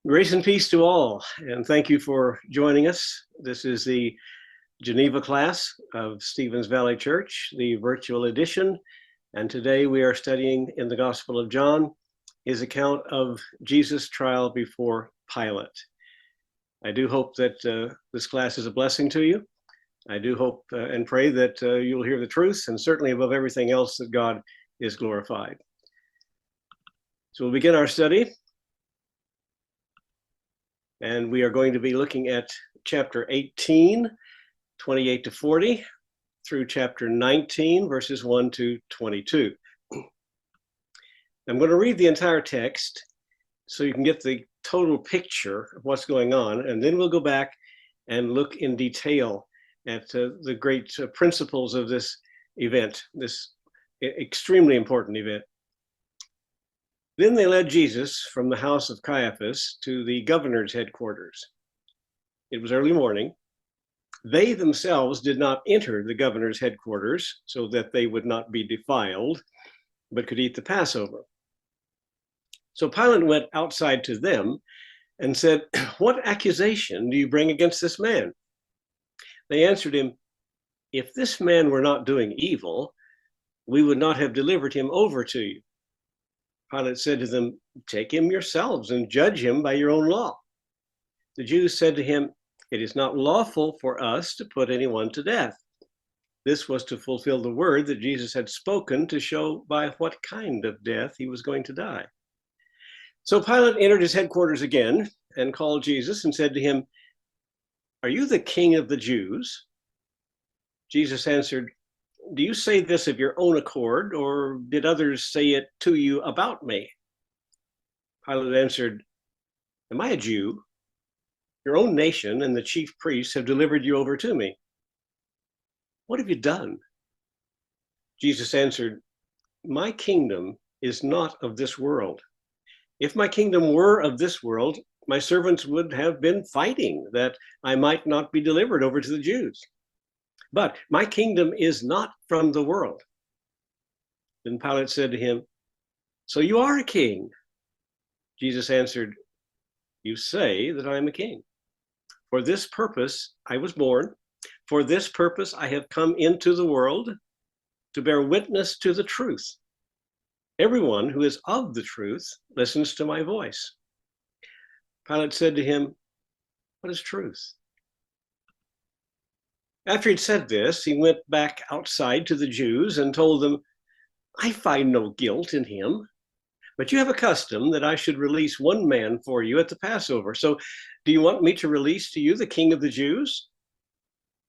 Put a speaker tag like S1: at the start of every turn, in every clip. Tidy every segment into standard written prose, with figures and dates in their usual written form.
S1: Grace and peace to all, and thank you for joining us. This is the Geneva class of Stevens Valley Church, the virtual edition, and today we are studying in the Gospel of John, his account of Jesus' trial before Pilate. I do hope that this class is a blessing to you. I do hope and pray that you'll hear the truth, and certainly above everything else that God is glorified. So we'll begin our study. And we are going to be looking at chapter 18, 28 to 40, through chapter 19, verses 1 to 22. I'm going to read the entire text so you can get the total picture of what's going on, and then we'll go back and look in detail at the great principles of this event, this extremely important event. Then they led Jesus from the house of Caiaphas to the governor's headquarters. It was early morning. They themselves did not enter the governor's headquarters so that they would not be defiled, but could eat the Passover. So Pilate went outside to them and said, "What accusation do you bring against this man?" They answered him, "If this man were not doing evil, we would not have delivered him over to you." Pilate said to them, "Take him yourselves and judge him by your own law." The Jews said to him, "It is not lawful for us to put anyone to death." This was to fulfill the word that Jesus had spoken to show by what kind of death he was going to die. So Pilate entered his headquarters again and called Jesus and said to him, "Are you the king of the Jews?" Jesus answered, "Do you say this of your own accord, or did others say it to you about me?" Pilate answered, "Am I a Jew? Your own nation and the chief priests have delivered you over to me. What have you done?" Jesus answered, "My kingdom is not of this world. If my kingdom were of this world, my servants would have been fighting that I might not be delivered over to the Jews. But my kingdom is not from the world." Then Pilate said to him, "So you are a king?" Jesus answered, "You say that I am a king. For this purpose I was born. For this purpose I have come into the world, to bear witness to the truth. Everyone who is of the truth listens to my voice." Pilate said to him, "What is truth?" After he'd said this, he went back outside to the Jews and told them, "I find no guilt in him, but you have a custom that I should release one man for you at the Passover. So do you want me to release to you the king of the Jews?"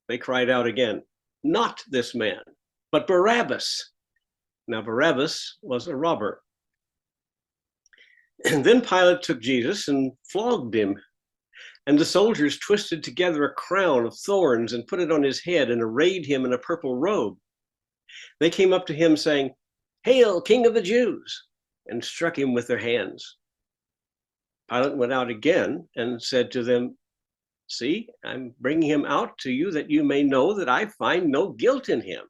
S1: They cried out again, "Not this man, but Barabbas." Now Barabbas was a robber. And then Pilate took Jesus and flogged him. And the soldiers twisted together a crown of thorns and put it on his head and arrayed him in a purple robe. They came up to him saying, "Hail, King of the Jews!" and struck him with their hands. Pilate went out again and said to them, "See, I'm bringing him out to you that you may know that I find no guilt in him."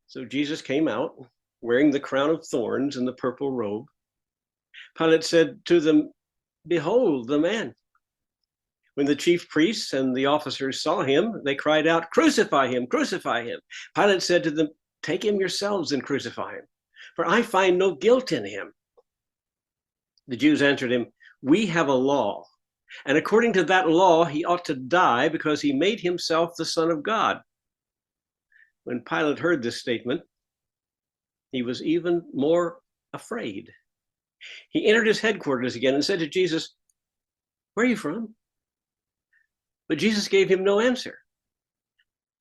S1: So Jesus came out wearing the crown of thorns and the purple robe. Pilate said to them, "Behold the man." When the chief priests and the officers saw him, they cried out, "Crucify him, crucify him." Pilate said to them, "Take him yourselves and crucify him, for I find no guilt in him." The Jews answered him, "We have a law, and according to that law, he ought to die because he made himself the Son of God." When Pilate heard this statement, he was even more afraid. He entered his headquarters again and said to Jesus, "Where are you from?" But Jesus gave him no answer.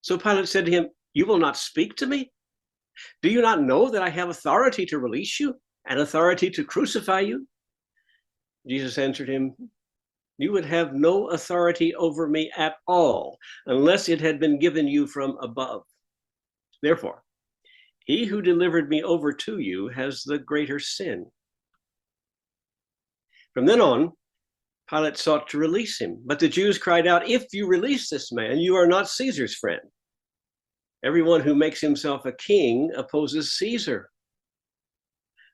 S1: So Pilate said to him, "You will not speak to me? Do you not know that I have authority to release you and authority to crucify you?" Jesus answered him, "You would have no authority over me at all unless it had been given you from above. Therefore, he who delivered me over to you has the greater sin." From then on, Pilate sought to release him, but the Jews cried out, "If you release this man, you are not Caesar's friend. Everyone who makes himself a king opposes Caesar."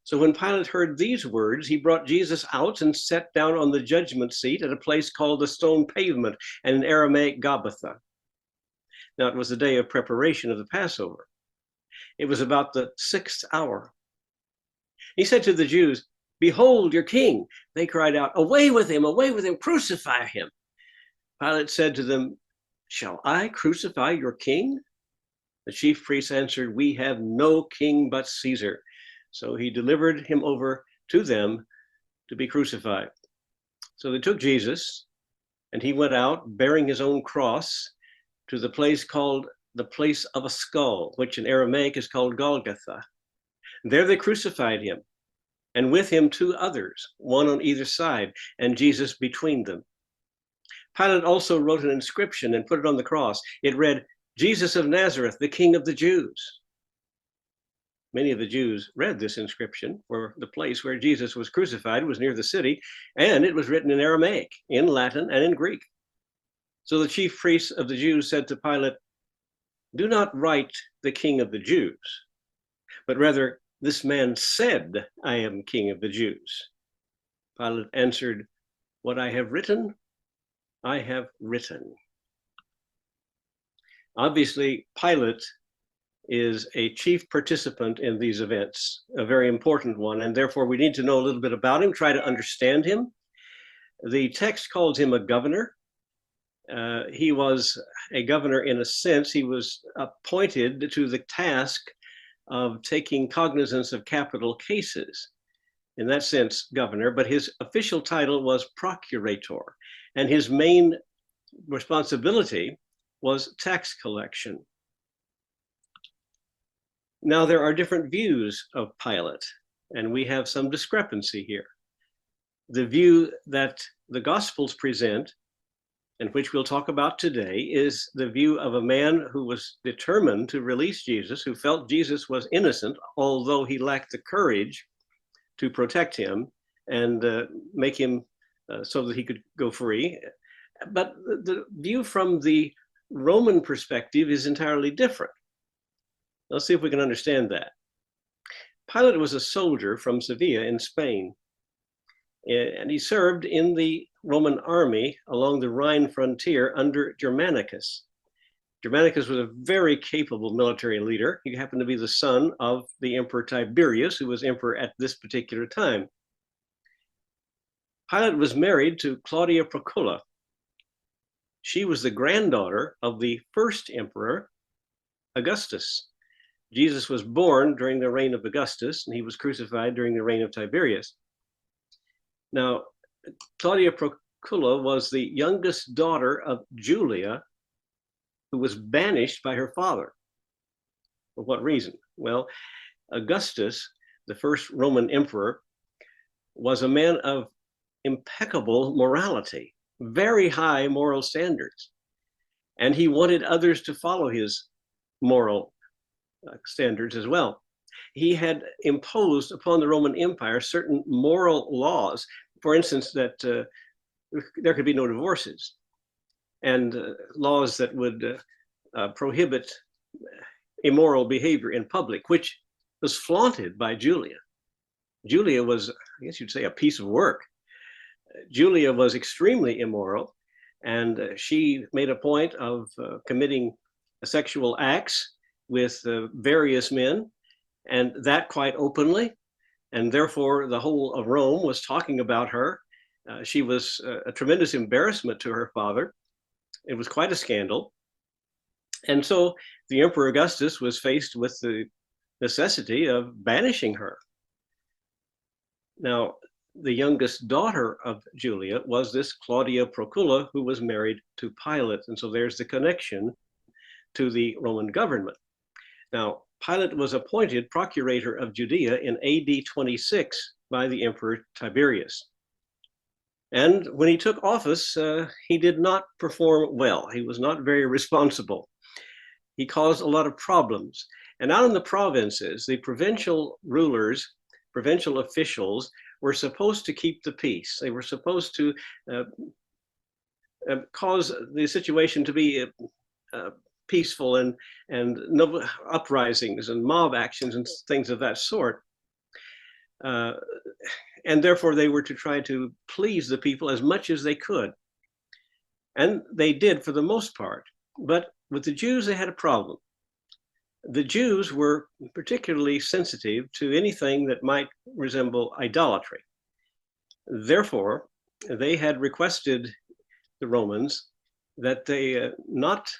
S1: So when Pilate heard these words, he brought Jesus out and sat down on the judgment seat at a place called the Stone Pavement, and in Aramaic, Gabbatha. Now it was the day of preparation of the Passover. It was about the 6th hour. He said to the Jews, "Behold your king." They cried out, away with him, crucify him." Pilate said to them, "Shall I crucify your king?" The chief priests answered, "We have no king but Caesar." So he delivered him over to them to be crucified. So they took Jesus, and he went out bearing his own cross to the place called the place of a skull, which in Aramaic is called Golgotha. There they crucified him, and with him 2 others, one on either side, and Jesus between them. Pilate also wrote an inscription and put it on the cross. It read, "Jesus of Nazareth, the King of the Jews." Many of the Jews read this inscription, for the place where Jesus was crucified was near the city, and it was written in Aramaic, in Latin, and in Greek. So the chief priests of the Jews said to Pilate, "Do not write the King of the Jews, but rather, this man said, 'I am King of the Jews.'" Pilate answered, "What I have written, I have written." Obviously, Pilate is a chief participant in these events, a very important one, and therefore we need to know a little bit about him, try to understand him. The text calls him a governor. He was a governor in a sense. He was appointed to the task of taking cognizance of capital cases. In that sense, governor, but his official title was procurator, and his main responsibility was tax collection. Now, there are different views of Pilate, and we have some discrepancy here. The view that the Gospels present, and which we'll talk about today, is the view of a man who was determined to release Jesus, who felt Jesus was innocent, although he lacked the courage to protect him and make him so that he could go free. But the view from the Roman perspective is entirely different. Let's see if we can understand that. Pilate was a soldier from Sevilla in Spain, and he served in the Roman army along the Rhine frontier under Germanicus. Germanicus was a very capable military leader. He happened to be the son of the Emperor Tiberius, who was emperor at this particular time. Pilate was married to Claudia Procula. She was the granddaughter of the first emperor, Augustus. Jesus was born during the reign of Augustus, and he was crucified during the reign of Tiberius. Now, Claudia Procula was the youngest daughter of Julia, who was banished by her father. For what reason? Well, Augustus, the first Roman emperor, was a man of impeccable morality, very high moral standards, and he wanted others to follow his moral standards as well. He had imposed upon the Roman Empire certain moral laws, for instance, that there could be no divorces, and laws that would prohibit immoral behavior in public, which was flaunted by Julia. Julia was, I guess you'd say, a piece of work. Julia was extremely immoral, and she made a point of committing sexual acts with various men, and that quite openly, and therefore the whole of Rome was talking about her. She was a tremendous embarrassment to her father. It was quite a scandal. And so the Emperor Augustus was faced with the necessity of banishing her. Now, the youngest daughter of Julia was this Claudia Procula, who was married to Pilate. And so there's the connection to the Roman government. Now, Pilate was appointed procurator of Judea in AD 26 by the Emperor Tiberius. And when he took office, he did not perform well. He was not very responsible. He caused a lot of problems. And out in the provinces, the provincial rulers, provincial officials, were supposed to keep the peace. They were supposed to cause the situation to be peaceful and no uprisings and mob actions and things of that sort. Uh, and therefore, they were to try to please the people as much as they could. And they did for the most part. But with the Jews, they had a problem. The Jews were particularly sensitive to anything that might resemble idolatry. Therefore, they had requested the Romans that they not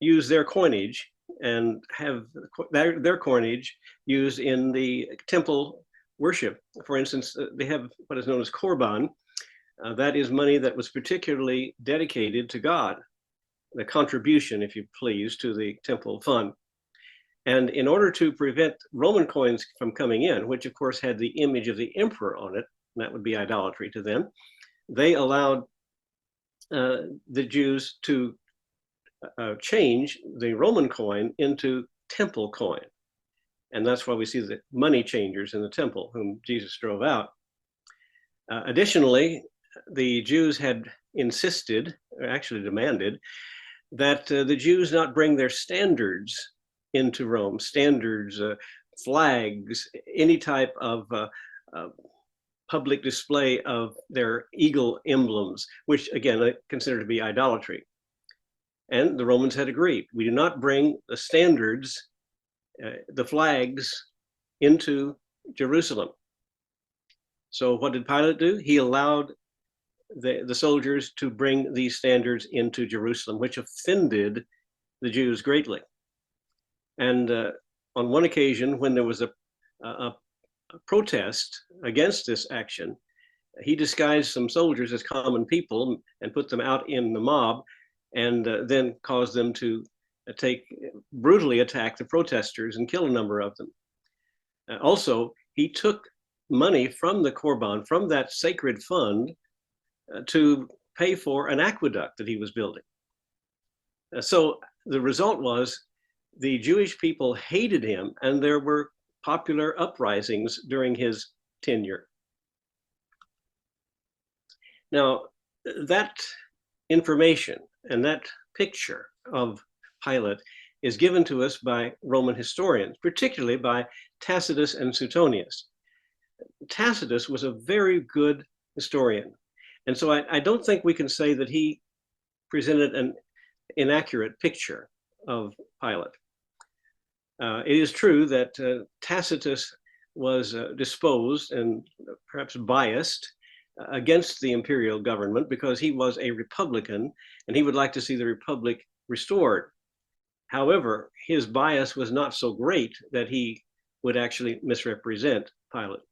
S1: use their coinage and have their coinage used in the temple worship. For instance, they have what is known as korban. That is money that was particularly dedicated to God, the contribution, if you please, to the temple fund. And in order to prevent Roman coins from coming in, which of course had the image of the emperor on it, and that would be idolatry to them, they allowed the Jews to change the Roman coin into temple coin. And that's why we see the money changers in the temple, whom Jesus drove out. Additionally, the Jews had insisted, or actually demanded, that the Jews not bring their standards into Rome, standards, flags, any type of public display of their eagle emblems, which again, I consider to be idolatry. And the Romans had agreed. We do not bring the standards, the flags, into Jerusalem. So what did Pilate do? He allowed the soldiers to bring these standards into Jerusalem, which offended the Jews greatly. And on one occasion, when there was a protest against this action, he disguised some soldiers as common people and put them out in the mob, and then caused them to brutally attack the protesters and kill a number of them. Also, he took money from the korban, from that sacred fund, to pay for an aqueduct that he was building. So the result was the Jewish people hated him, and there were popular uprisings during his tenure. Now, that information and that picture of Pilate is given to us by Roman historians, particularly by Tacitus and Suetonius. Tacitus was a very good historian. And so I don't think we can say that he presented an inaccurate picture of Pilate. It is true that Tacitus was disposed and perhaps biased against the imperial government because he was a Republican and he would like to see the Republic restored. However, his bias was not so great that he would actually misrepresent Pilate.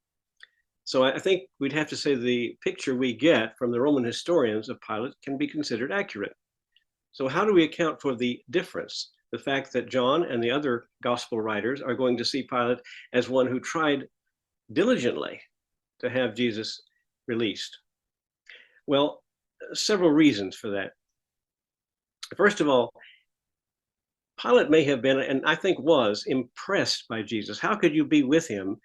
S1: So I think we'd have to say the picture we get from the Roman historians of Pilate can be considered accurate. So how do we account for the difference? The fact that John and the other gospel writers are going to see Pilate as one who tried diligently to have Jesus released. Well, several reasons for that. First of all, Pilate may have been, and I think was, impressed by Jesus. How could you be with him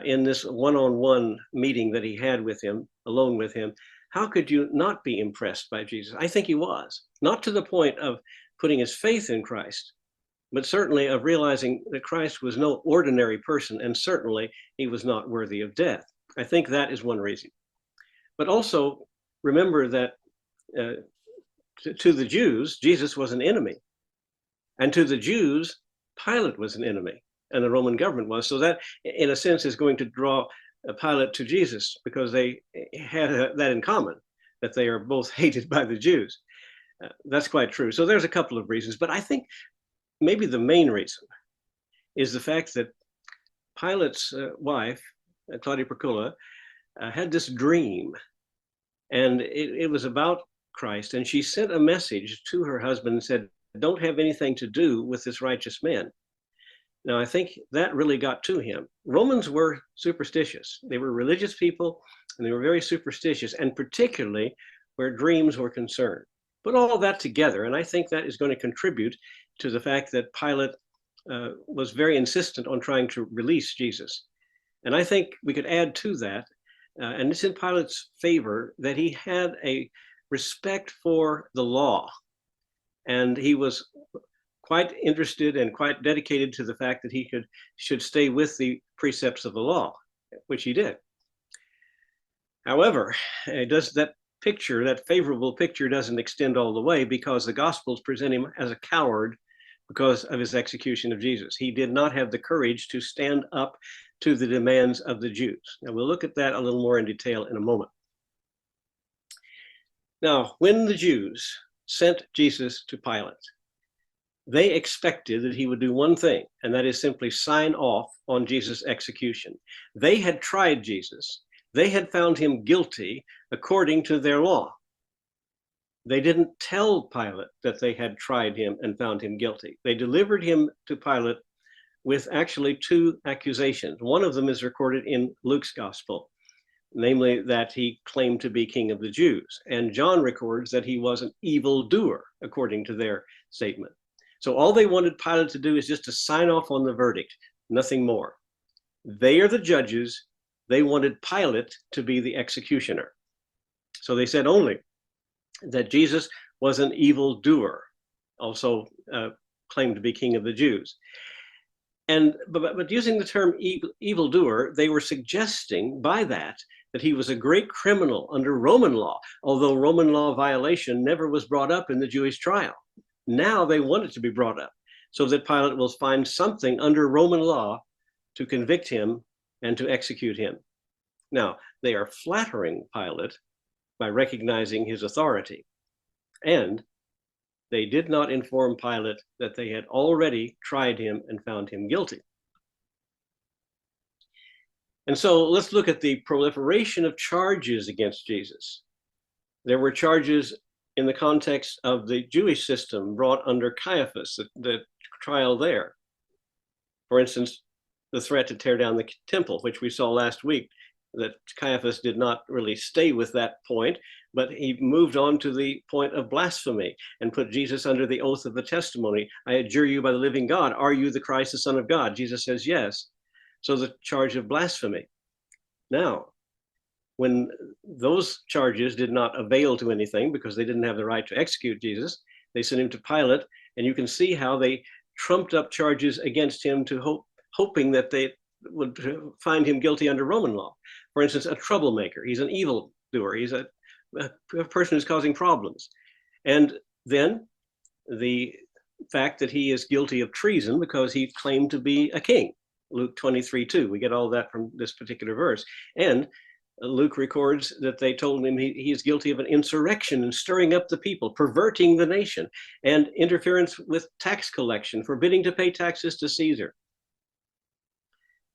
S1: in this one-on-one meeting that he had with him, alone with him? How could you not be impressed by Jesus? I think he was, not to the point of putting his faith in Christ, but certainly of realizing that Christ was no ordinary person, and certainly he was not worthy of death. I think that is one reason. But also remember that to the Jews, Jesus was an enemy. And to the Jews, Pilate was an enemy, and the Roman government was. So that, in a sense, is going to draw Pilate to Jesus, because they had that in common, that they are both hated by the Jews. That's quite true. So there's a couple of reasons, but I think maybe the main reason is the fact that Pilate's wife, Claudia Procula, had this dream, and it was about Christ, and she sent a message to her husband and said, "Don't have anything to do with this righteous man." Now, I think that really got to him. Romans were superstitious. They were religious people, and they were very superstitious, and particularly where dreams were concerned. Put all of that together, and I think that is going to contribute to the fact that Pilate was very insistent on trying to release Jesus. And I think we could add to that, and it's in Pilate's favor, that he had a respect for the law. And he was quite interested and quite dedicated to the fact that he should stay with the precepts of the law, which he did. However, that favorable picture doesn't extend all the way, because the Gospels present him as a coward because of his execution of Jesus. He did not have the courage to stand up to the demands of the Jews. Now, we'll look at that a little more in detail in a moment. Now, when the Jews sent Jesus to Pilate, they expected that he would do one thing, and that is simply sign off on Jesus' execution. They had tried Jesus. They had found him guilty according to their law. They didn't tell Pilate that they had tried him and found him guilty. They delivered him to Pilate with actually two accusations. One of them is recorded in Luke's gospel, namely that he claimed to be king of the Jews. And John records that he was an evildoer, according to their statement. So all they wanted Pilate to do is just to sign off on the verdict, nothing more. They are the judges. They wanted Pilate to be the executioner. So they said only that Jesus was an evildoer, also claimed to be king of the Jews. But using the term evildoer, they were suggesting by that he was a great criminal under Roman law, although Roman law violation never was brought up in the Jewish trial. Now they want it to be brought up so that Pilate will find something under Roman law to convict him and to execute him. Now, they are flattering Pilate by recognizing his authority. And they did not inform Pilate that they had already tried him and found him guilty. And so let's look at the proliferation of charges against Jesus. There were charges in the context of the Jewish system brought under Caiaphas, the trial there. For instance, the threat to tear down the temple, which we saw last week, that Caiaphas did not really stay with that point, but he moved on to the point of blasphemy and put Jesus under the oath of the testimony. I adjure you by the living God, are you the Christ, the Son of God? Jesus says, yes. So the charge of blasphemy. Now, when those charges did not avail to anything because they didn't have the right to execute Jesus, they sent him to Pilate, and you can see how they trumped up charges against him hoping that they would find him guilty under Roman law. For instance, a troublemaker. He's an evildoer. He's a person who's causing problems. And then the fact that he is guilty of treason because he claimed to be a king. Luke 23:2. We get all that from this particular verse. And Luke records that they told him he is guilty of an insurrection and stirring up the people, perverting the nation, and interference with tax collection, forbidding to pay taxes to Caesar.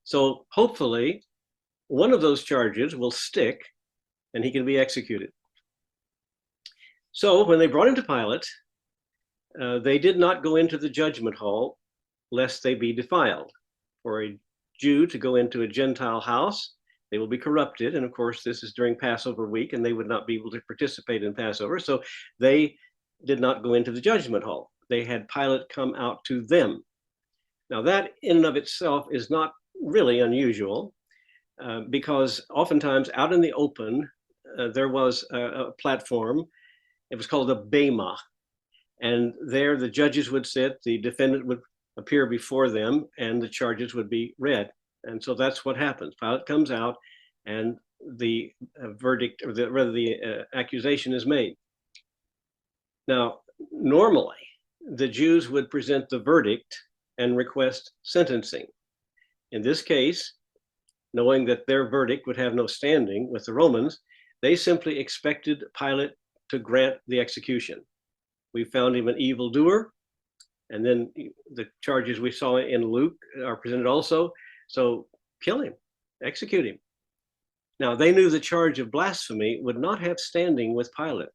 S1: So hopefully one of those charges will stick and he can be executed. So when they brought him to Pilate, they did not go into the judgment hall lest they be defiled. For a Jew to go into a Gentile house, they will be corrupted. And of course, this is during Passover week, and they would not be able to participate in Passover. So they did not go into the judgment hall. They had Pilate come out to them. Now that in and of itself is not really unusual, because oftentimes out in the open, there was a platform. It was called a bema. And there the judges would sit, the defendant would appear before them, and the charges would be read. And so that's what happens. Pilate comes out, and the verdict, or the accusation is made. Now, normally, the Jews would present the verdict and request sentencing. In this case, knowing that their verdict would have no standing with the Romans, they simply expected Pilate to grant the execution. We found him an evildoer, and then the charges we saw in Luke are presented also. So kill him, execute him. Now, they knew the charge of blasphemy would not have standing with Pilate.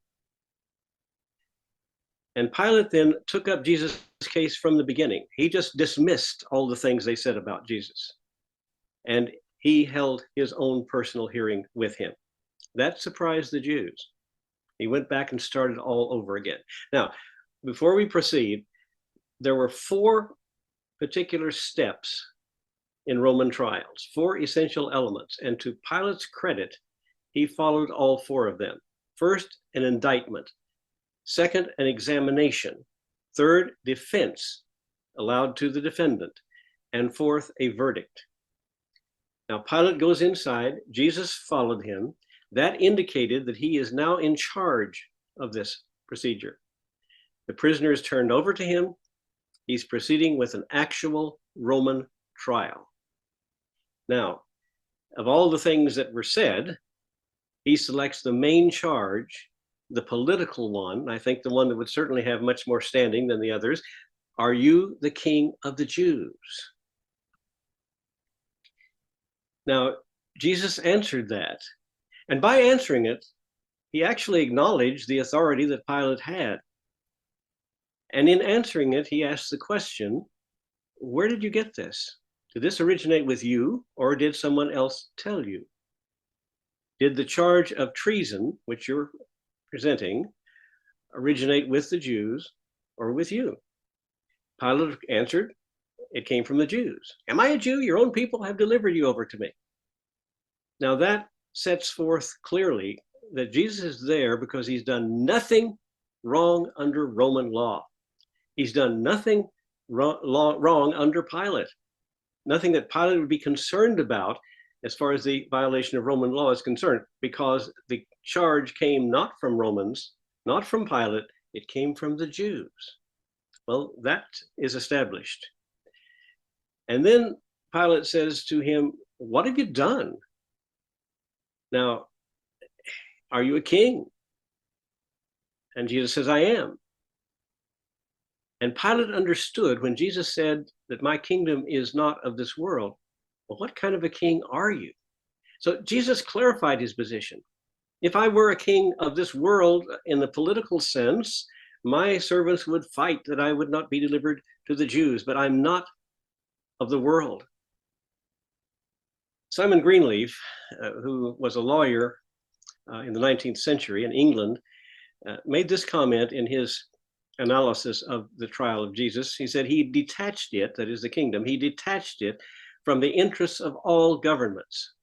S1: And Pilate then took up Jesus' case from the beginning. He just dismissed all the things they said about Jesus. And he held his own personal hearing with him. That surprised the Jews. He went back and started all over again. Now, before we proceed, there were 4 particular steps in Roman trials, 4 essential elements. And to Pilate's credit, he followed all 4 of them. First, an indictment. Second, an examination. Third, defense. allowed to the defendant. And fourth, a verdict. Now, Pilate goes inside. Jesus followed him. That indicated that he is now in charge of this procedure. The prisoner is turned over to him. He's proceeding with an actual Roman trial. Now, of all the things that were said, he selects the main charge, the political one, I think the one that would certainly have much more standing than the others. Are you the king of the Jews? Now, Jesus answered that. And by answering it, he actually acknowledged the authority that Pilate had. And in answering it, he asked the question, where did you get this? Did this originate with you, or did someone else tell you? Did the charge of treason, which you're presenting, originate with the Jews or with you? Pilate answered, it came from the Jews. Am I a Jew? Your own people have delivered you over to me. Now that sets forth clearly that Jesus is there because he's done nothing wrong under Roman law. He's done nothing wrong under Pilate. Nothing that Pilate would be concerned about as far as the violation of Roman law is concerned, because the charge came not from Romans, not from Pilate, it came from the Jews. Well, that is established. And then Pilate says to him, what have you done? Now, are you a king? And Jesus says, I am. And Pilate understood when Jesus said that my kingdom is not of this world. Well, what kind of a king are you? So Jesus clarified his position. If I were a king of this world in the political sense, my servants would fight that I would not be delivered to the Jews, but I'm not of the world. Simon Greenleaf, who was a lawyer in the 19th century in England, made this comment in his analysis of the trial of Jesus. He said he detached it, that is the kingdom, he detached it from the interests of all governments.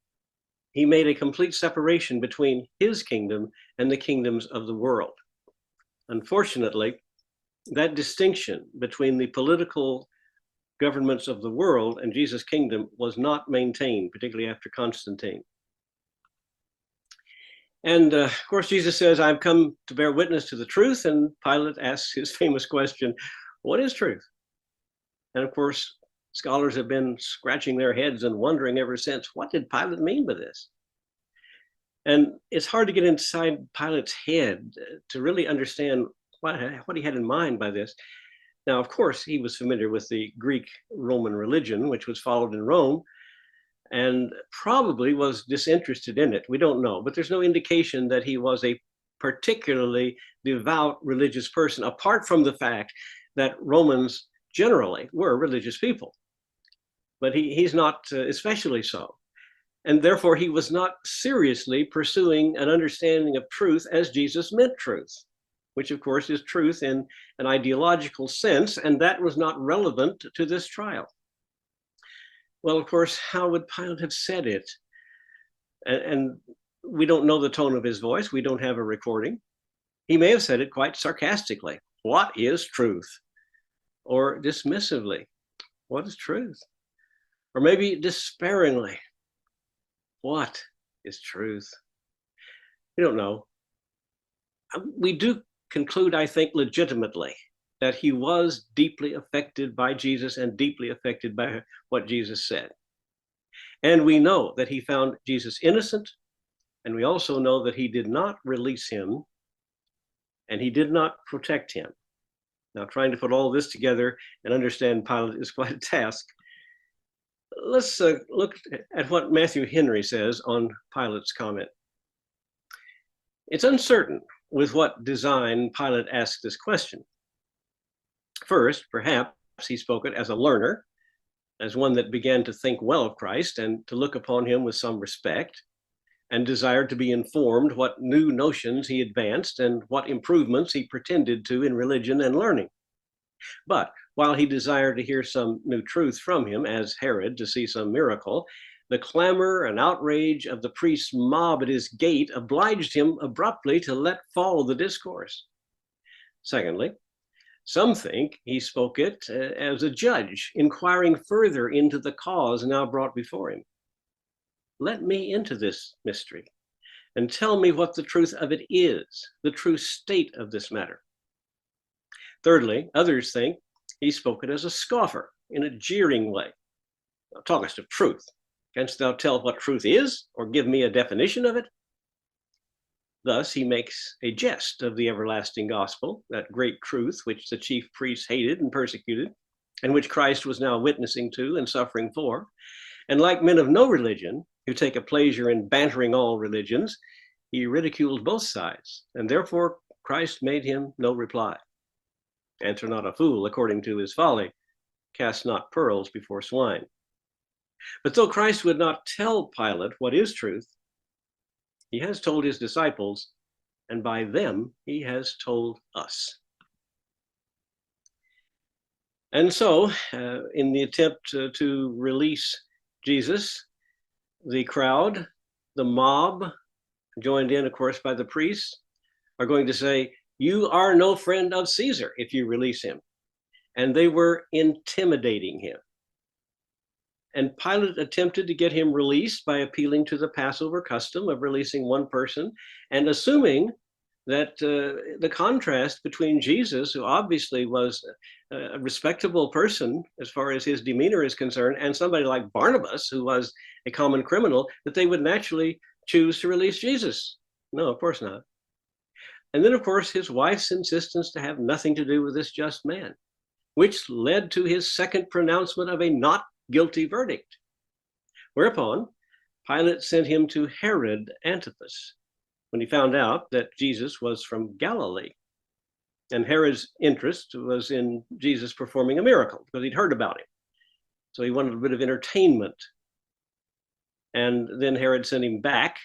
S1: He made a complete separation between his kingdom and the kingdoms of the world. Unfortunately, that distinction between the political governments of the world and Jesus' kingdom was not maintained, particularly after Constantine. And of course, Jesus says, I've come to bear witness to the truth. And Pilate asks his famous question, what is truth? And of course, scholars have been scratching their heads and wondering ever since, what did Pilate mean by this? And it's hard to get inside Pilate's head to really understand what he had in mind by this. Now, of course, he was familiar with the Greek Roman religion, which was followed in Rome, and probably was disinterested in it. We don't know, but there's no indication that he was a particularly devout religious person, apart from the fact that Romans generally were religious people. But he's not especially so. And therefore, he was not seriously pursuing an understanding of truth as Jesus meant truth, which of course is truth in an ideological sense, and that was not relevant to this trial. Well, of course, how would Pilate have said it? And we don't know the tone of his voice. We don't have a recording. He may have said it quite sarcastically. What is truth? Or dismissively. What is truth? Or maybe despairingly. What is truth? We don't know. We do conclude, I think, legitimately that he was deeply affected by Jesus and deeply affected by what Jesus said. And we know that he found Jesus innocent, and we also know that he did not release him, and he did not protect him. Now, trying to put all this together and understand Pilate is quite a task. Let's look at what Matthew Henry says on Pilate's comment. It's uncertain with what design Pilate asked this question. First, perhaps he spoke it as a learner, as one that began to think well of Christ and to look upon him with some respect, and desired to be informed what new notions he advanced and what improvements he pretended to in religion and learning. But while he desired to hear some new truth from him, as Herod to see some miracle, the clamor and outrage of the priest's mob at his gate obliged him abruptly to let fall the discourse. Secondly, Some think he spoke it as a judge, inquiring further into the cause now brought before him. Let me into this mystery and tell me what the truth of it is, the true state of this matter. Thirdly, others think he spoke it as a scoffer in a jeering way. Thou talkest of truth. Canst thou tell what truth is, or give me a definition of it? Thus he makes a jest of the everlasting gospel, that great truth which the chief priests hated and persecuted, and which Christ was now witnessing to and suffering for. And like men of no religion, who take a pleasure in bantering all religions, he ridiculed both sides, and therefore Christ made him no reply. Answer not a fool according to his folly, cast not pearls before swine. But though Christ would not tell Pilate what is truth, he has told his disciples, and by them he has told us. And so, in the attempt to release Jesus, the crowd, the mob, joined in, of course, by the priests, are going to say, you are no friend of Caesar if you release him. And they were intimidating him. And Pilate attempted to get him released by appealing to the Passover custom of releasing one person and assuming that the contrast between Jesus, who obviously was a respectable person as far as his demeanor is concerned, and somebody like Barnabas, who was a common criminal, that they would naturally choose to release Jesus. No, of course not. And then, of course, his wife's insistence to have nothing to do with this just man, which led to his second pronouncement of a not guilty verdict. Whereupon Pilate sent him to Herod Antipas when he found out that Jesus was from Galilee. And Herod's interest was in Jesus performing a miracle because he'd heard about him. So he wanted a bit of entertainment. And then Herod sent him back.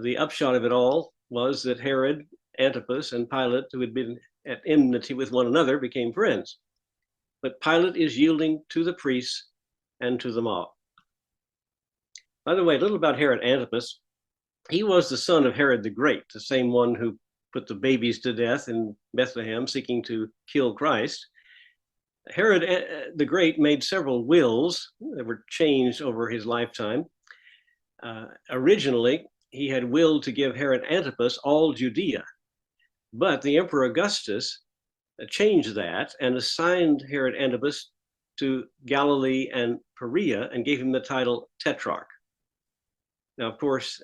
S1: The upshot of it all was that Herod, Antipas, and Pilate, who had been at enmity with one another, became friends. But Pilate is yielding to the priests and to the mob. By the way, a little about Herod Antipas. He was the son of Herod the Great, the same one who put the babies to death in Bethlehem, seeking to kill Christ. Herod the Great made several wills that were changed over his lifetime. Originally, he had willed to give Herod Antipas all Judea, but the Emperor Augustus changed that and assigned Herod Antipas to Galilee and Perea and gave him the title Tetrarch. Now, of course,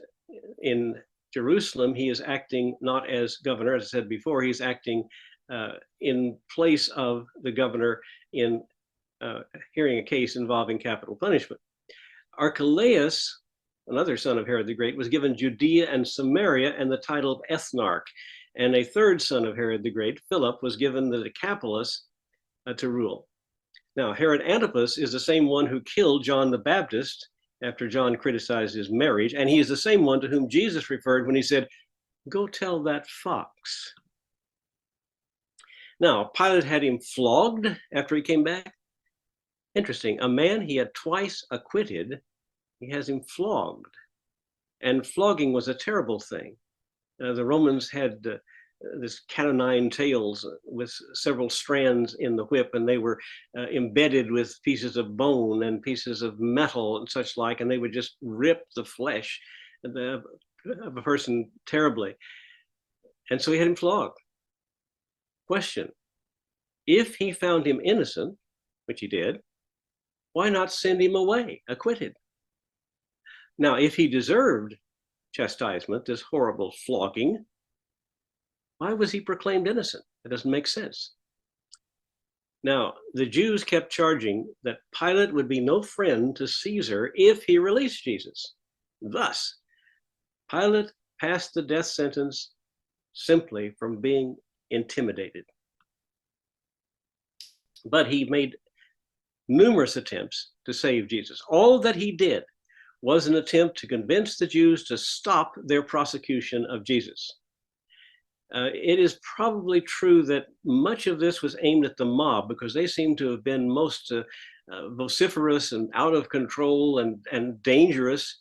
S1: in Jerusalem, he is acting not as governor, as I said before, he's acting in place of the governor in hearing a case involving capital punishment. Archelaus, another son of Herod the Great, was given Judea and Samaria and the title of ethnarch. And a third son of Herod the Great, Philip, was given the Decapolis to rule. Now, Herod Antipas is the same one who killed John the Baptist after John criticized his marriage, and he is the same one to whom Jesus referred when he said, go tell that fox. Now, Pilate had him flogged after he came back. Interesting, a man he had twice acquitted, he has him flogged. And flogging was a terrible thing. The Romans had this cat o' nine tails with several strands in the whip, and they were embedded with pieces of bone and pieces of metal and such like, and they would just rip the flesh of a person terribly. And so he had him flogged. Question, if he found him innocent, which he did, why not send him away, acquitted? Now, if he deserved chastisement, this horrible flogging, why was he proclaimed innocent? It doesn't make sense. Now, the Jews kept charging that Pilate would be no friend to Caesar if he released Jesus. Thus, Pilate passed the death sentence simply from being intimidated. But he made numerous attempts to save Jesus. All that he did was an attempt to convince the Jews to stop their prosecution of Jesus. It is probably true that much of this was aimed at the mob because they seem to have been most vociferous and out of control and dangerous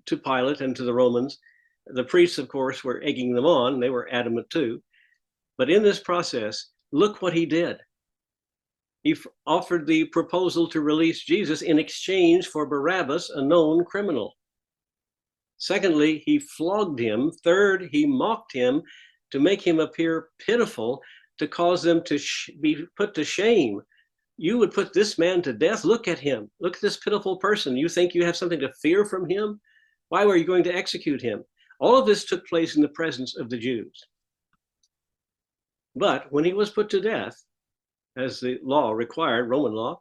S1: to Pilate and to the Romans. The priests, of course, were egging them on. They were adamant too. But in this process, look what he did. He offered the proposal to release Jesus in exchange for Barabbas, a known criminal. Secondly, he flogged him. Third, he mocked him to make him appear pitiful, to cause them to be put to shame. You would put this man to death? Look at him. Look at this pitiful person. You think you have something to fear from him? Why were you going to execute him? All of this took place in the presence of the Jews. But when he was put to death, as the law required, Roman law,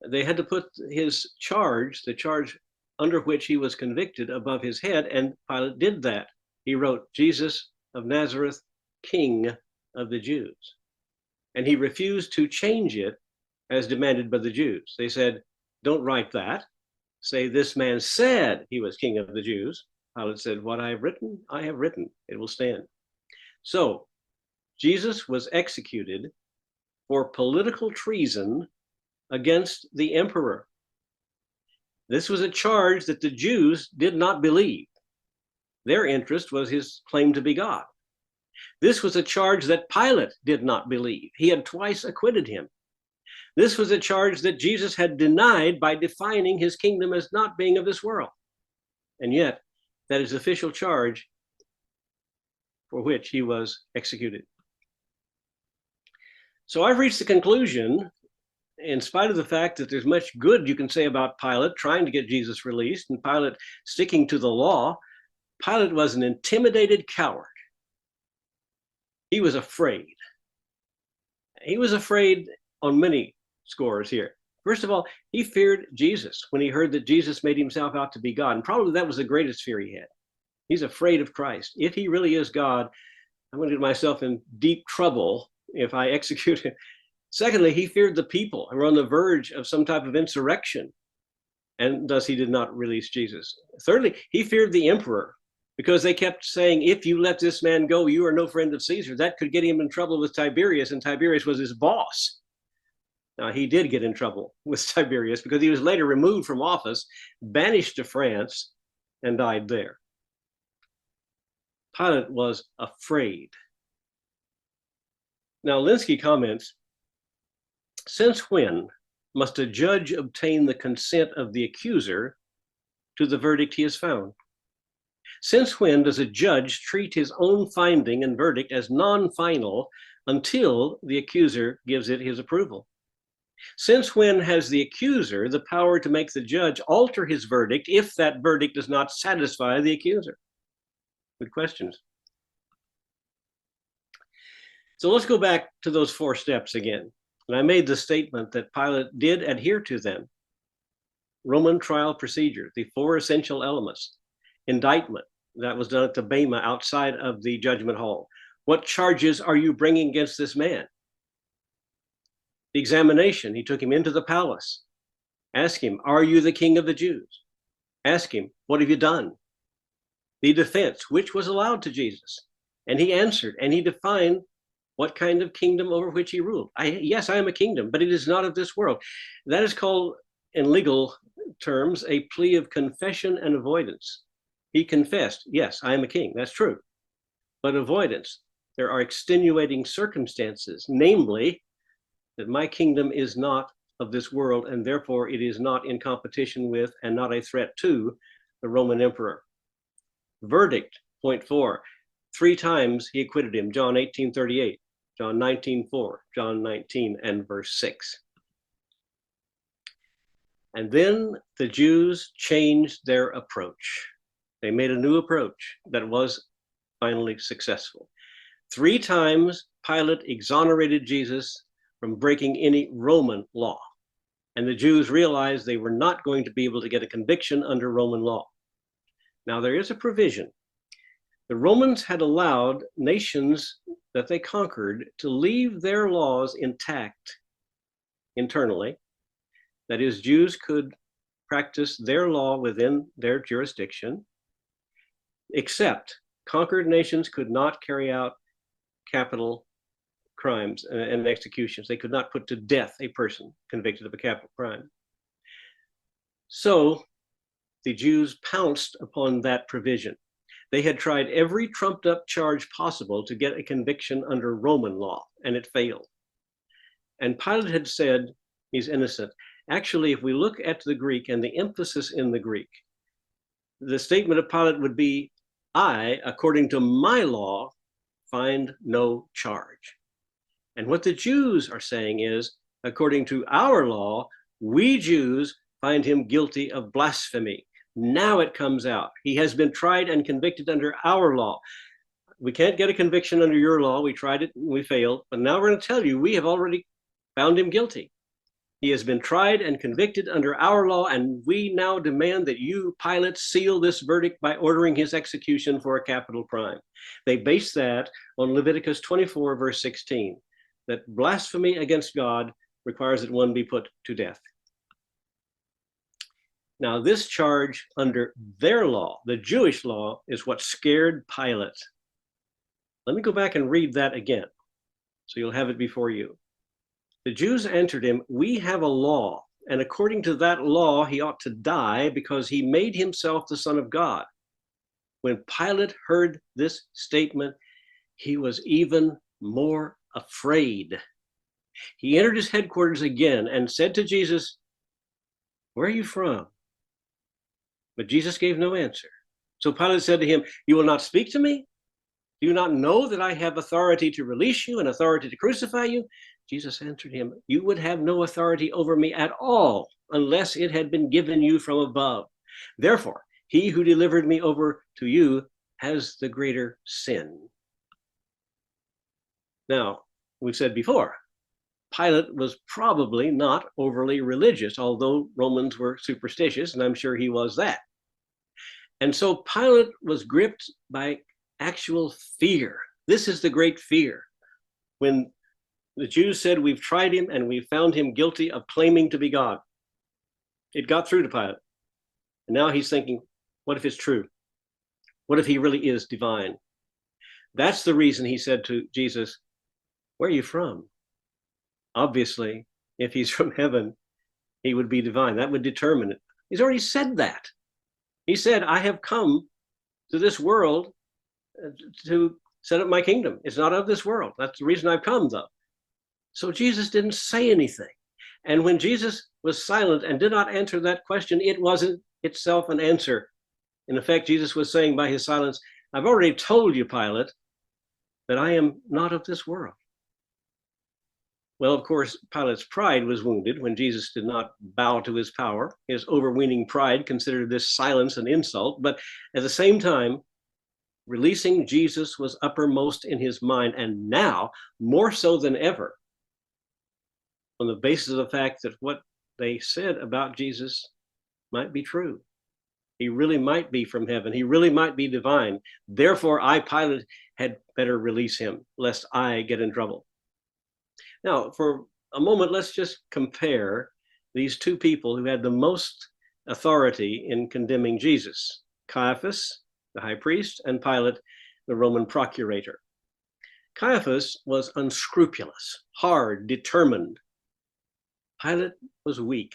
S1: they had to put his charge, the charge under which he was convicted, above his head, and Pilate did that. He wrote, Jesus of Nazareth, King of the Jews. And he refused to change it as demanded by the Jews. They said, don't write that. Say, this man said he was King of the Jews. Pilate said, what I have written, I have written. It will stand. So Jesus was executed for political treason against the emperor. This was a charge that the Jews did not believe. Their interest was his claim to be God. This was a charge that Pilate did not believe. He had twice acquitted him. This was a charge that Jesus had denied by defining his kingdom as not being of this world. And yet, that is the official charge for which he was executed. So I've reached the conclusion, in spite of the fact that there's much good you can say about Pilate trying to get Jesus released and Pilate sticking to the law, Pilate was an intimidated coward. He was afraid. He was afraid on many scores here. First of all, he feared Jesus when he heard that Jesus made himself out to be God. And probably that was the greatest fear he had. He's afraid of Christ. If he really is God, I'm going to get myself in deep trouble if I execute him. Secondly, he feared the people who were on the verge of some type of insurrection, and thus he did not release Jesus. Thirdly, he feared the emperor, because they kept saying, if you let this man go, you are no friend of Caesar. That could get him in trouble with Tiberius, and Tiberius was his boss. Now, he did get in trouble with Tiberius because he was later removed from office, banished to France, and died there. Pilate was afraid. Now, Linsky comments, since when must a judge obtain the consent of the accuser to the verdict he has found? Since when does a judge treat his own finding and verdict as non-final until the accuser gives it his approval? Since when has the accuser the power to make the judge alter his verdict if that verdict does not satisfy the accuser? Good questions. So let's go back to those 4 steps again. And I made the statement that Pilate did adhere to them. Roman trial procedure, the 4 essential elements. Indictment, that was done at the bema outside of the judgment hall. What charges are you bringing against this man? The examination, he took him into the palace. Ask him, are you the king of the Jews? Ask him, what have you done? The defense, which was allowed to Jesus. And he answered, and he defined what kind of kingdom over which he ruled. Yes, I am a kingdom, but it is not of this world. That is called, in legal terms, a plea of confession and avoidance. He confessed, yes, I am a king, that's true. But avoidance, there are extenuating circumstances, namely that my kingdom is not of this world, and therefore it is not in competition with and not a threat to the Roman emperor. Verdict, point 4, 3 times he acquitted him, John 18:38, John 19:4, John 19 and verse 6. And then the Jews changed their approach. They made a new approach that was finally successful. 3 times Pilate exonerated Jesus from breaking any Roman law. And the Jews realized they were not going to be able to get a conviction under Roman law. Now, there is a provision. The Romans had allowed nations that they conquered to leave their laws intact internally. That is, Jews could practice their law within their jurisdiction, except conquered nations could not carry out capital crimes and executions. They could not put to death a person convicted of a capital crime. So the Jews pounced upon that provision. They had tried every trumped up charge possible to get a conviction under Roman law, and it failed. And Pilate had said he's innocent. Actually, if we look at the Greek and the emphasis in the Greek, the statement of Pilate would be, I, according to my law, find no charge. And what the Jews are saying is, according to our law, we Jews find him guilty of blasphemy. Now it comes out. He has been tried and convicted under our law. We can't get a conviction under your law. We tried it and we failed. But now we're going to tell you, we have already found him guilty. He has been tried and convicted under our law, and we now demand that you, Pilate, seal this verdict by ordering his execution for a capital crime. They base that on Leviticus 24, verse 16, that blasphemy against God requires that one be put to death. Now, this charge under their law, the Jewish law, is what scared Pilate. Let me go back and read that again, so you'll have it before you. The Jews answered him, we have a law, and according to that law, he ought to die because he made himself the Son of God. When Pilate heard this statement, he was even more afraid. He entered his headquarters again and said to Jesus, where are you from? But Jesus gave no answer. So Pilate said to him, you will not speak to me? Do you not know that I have authority to release you and authority to crucify you? Jesus answered him, you would have no authority over me at all unless it had been given you from above. Therefore, he who delivered me over to you has the greater sin. Now, we've said before, Pilate was probably not overly religious, although Romans were superstitious, and I'm sure he was that. And so Pilate was gripped by actual fear. This is the great fear. When the Jews said, we've tried him and we found him guilty of claiming to be God, it got through to Pilate. And now he's thinking, what if it's true? What if he really is divine? That's the reason he said to Jesus, where are you from? Obviously, if he's from heaven, he would be divine. That would determine it. He's already said that. He said, I have come to this world to set up my kingdom. It's not of this world. That's the reason I've come, though. So Jesus didn't say anything. And when Jesus was silent and did not answer that question, it wasn't itself an answer. In effect, Jesus was saying by his silence, I've already told you, Pilate, that I am not of this world. Well, of course, Pilate's pride was wounded when Jesus did not bow to his power. His overweening pride considered this silence an insult, but at the same time, releasing Jesus was uppermost in his mind, and now, more so than ever, on the basis of the fact that what they said about Jesus might be true. He really might be from heaven. He really might be divine. Therefore, I, Pilate, had better release him, lest I get in trouble. Now, for a moment, let's just compare these two people who had the most authority in condemning Jesus: Caiaphas, the high priest, and Pilate, the Roman procurator. Caiaphas was unscrupulous, hard, determined. Pilate was weak.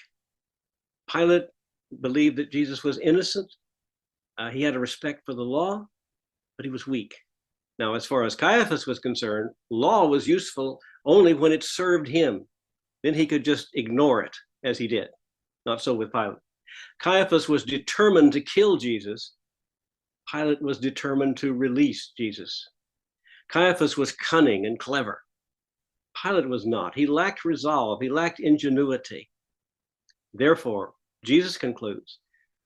S1: Pilate believed that Jesus was innocent. He had a respect for the law, but he was weak. Now, as far as Caiaphas was concerned, law was useful only when it served him. Then he could just ignore it, as he did. Not so with Pilate. Caiaphas was determined to kill Jesus. Pilate was determined to release Jesus. Caiaphas was cunning and clever. Pilate was not. He lacked resolve. He lacked ingenuity. Therefore, Jesus concludes,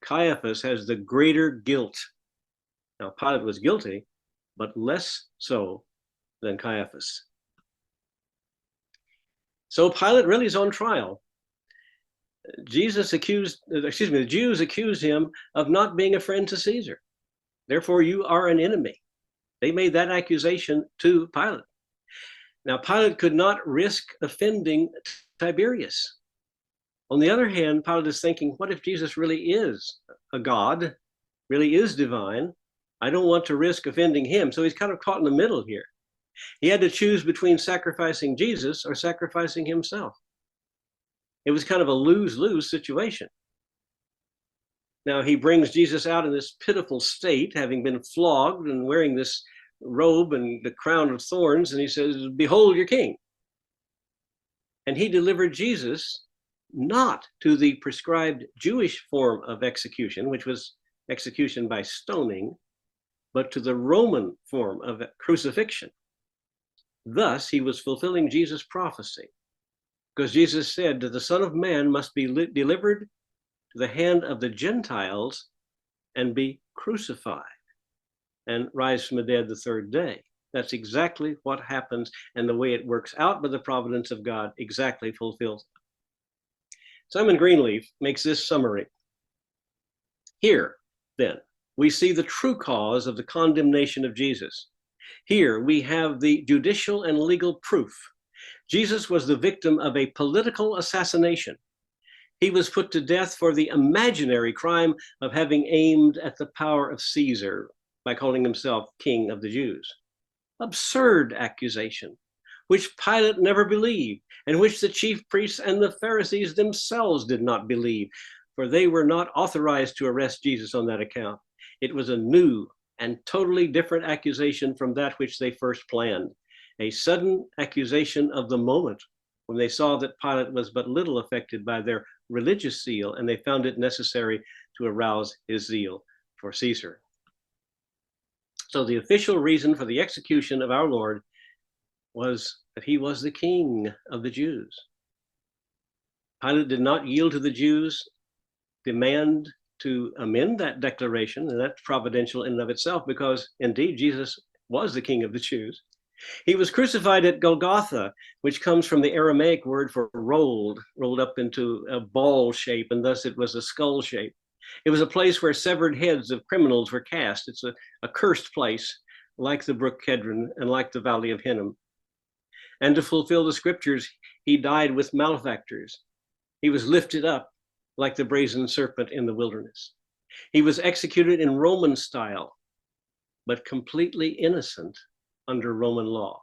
S1: Caiaphas has the greater guilt. Now, Pilate was guilty, but less so than Caiaphas. So Pilate really is on trial. The Jews accused him of not being a friend to Caesar. Therefore, you are an enemy. They made that accusation to Pilate. Now, Pilate could not risk offending Tiberius. On the other hand, Pilate is thinking, what if Jesus really is a God, really is divine? I don't want to risk offending him. So he's kind of caught in the middle here. He had to choose between sacrificing Jesus or sacrificing himself. It was kind of a lose-lose situation. Now he brings Jesus out in this pitiful state, having been flogged and wearing this robe and the crown of thorns, and he says, "Behold your king." And he delivered Jesus not to the prescribed Jewish form of execution, which was execution by stoning, but to the Roman form of crucifixion. Thus, he was fulfilling Jesus' prophecy, because Jesus said that the Son of Man must be delivered to the hand of the Gentiles and be crucified and rise from the dead the third day. That's exactly what happens, and the way it works out by the providence of God exactly fulfills. Simon Greenleaf makes this summary. Here, then, we see the true cause of the condemnation of Jesus. Here we have the judicial and legal proof. Jesus was the victim of a political assassination. He was put to death for the imaginary crime of having aimed at the power of Caesar by calling himself King of the Jews. Absurd accusation, which Pilate never believed, and which the chief priests and the Pharisees themselves did not believe, for they were not authorized to arrest Jesus on that account. It was a new and totally different accusation from that which they first planned, a sudden accusation of the moment when they saw that Pilate was but little affected by their religious zeal, and they found it necessary to arouse his zeal for Caesar. So the official reason for the execution of our Lord was that he was the King of the Jews. Pilate did not yield to the Jews' demand to amend that declaration, and that's providential in and of itself, because indeed Jesus was the King of the Jews. He was crucified at Golgotha, which comes from the Aramaic word for rolled up into a ball shape, and thus it was a skull shape. It was a place where severed heads of criminals were cast. It's a cursed place, like the brook Kedron and like the valley of Hinnom. And to fulfill the scriptures, he died with malefactors. He was lifted up like the brazen serpent in the wilderness. He was executed in Roman style, but completely innocent under Roman law.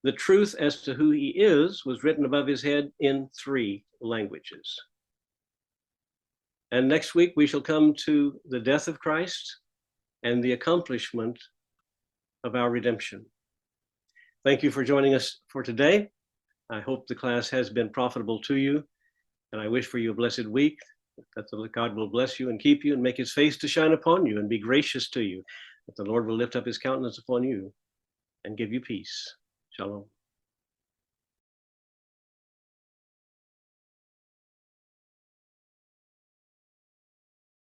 S1: The truth as to who he is was written above his head in 3 languages. And next week we shall come to the death of Christ and the accomplishment of our redemption. Thank you for joining us for today. I hope the class has been profitable to you, and I wish for you a blessed week, that God will bless you and keep you and make his face to shine upon you and be gracious to you, that the Lord will lift up his countenance upon you and give you peace. Shalom.